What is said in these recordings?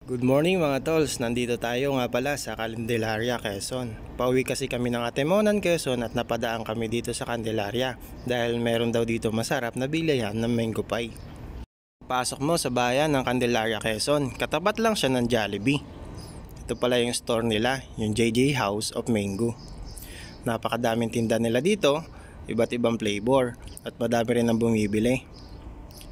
Good morning mga tolls, nandito tayo nga pala sa Candelaria, Quezon. Pauwi kasi kami ng Atimonan, Quezon at napadaan kami dito sa Candelaria dahil meron daw dito masarap na bilihan ng mango pie. Pasok mo sa bayan ng Candelaria, Quezon, katapat lang siya ng Jollibee. Ito pala yung store nila, yung JJ House of Mango. Napakadaming tinda nila dito, iba't ibang flavor at madami rin ang bumibili.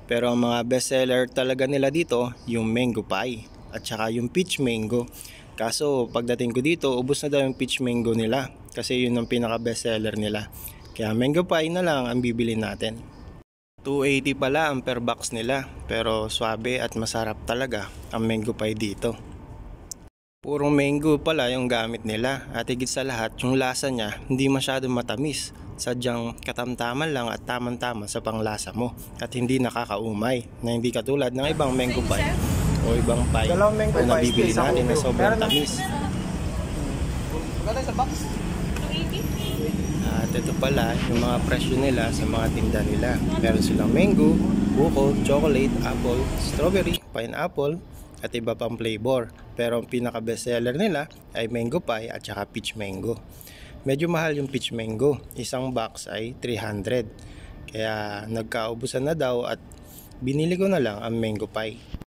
Pero ang mga bestseller talaga nila dito, yung mango pie at saka yung peach mango. Kaso pagdating ko dito, ubos na daw yung peach mango nila kasi yun ang pinaka bestseller nila. Kaya mango pie na lang ang bibili natin. 280 pala ang per box nila, pero swabe at masarap talaga ang mango pie dito. Purong mango pala yung gamit nila at higit sa lahat yung lasa niya hindi masyadong matamis. Sadyang katamtaman lang at tamang-tama sa panglasa mo at hindi nakakaumay na hindi katulad ng ibang mango pie o ibang pie na nabibili natin na sobrang tamis. At ito pala yung mga presyo nila sa mga tinda nila. Meron silang mango, buko, chocolate, apple, strawberry, pineapple at iba pang flavor. Pero ang pinaka bestseller nila ay mango pie at saka peach mango. Medyo mahal yung peach mango, isang box ay 300. Kaya nagkaubusan na daw at binili ko na lang ang mango pie.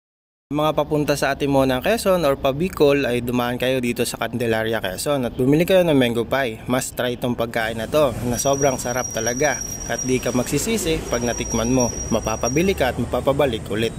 Mga papunta sa Atimonan, Quezon or pa Bicol ay dumaan kayo dito sa Candelaria, Quezon at bumili kayo ng mango pie. Must try itong pagkain na to na sobrang sarap talaga at di ka magsisisi pag natikman mo. Mapapabili ka at mapapabalik ulit.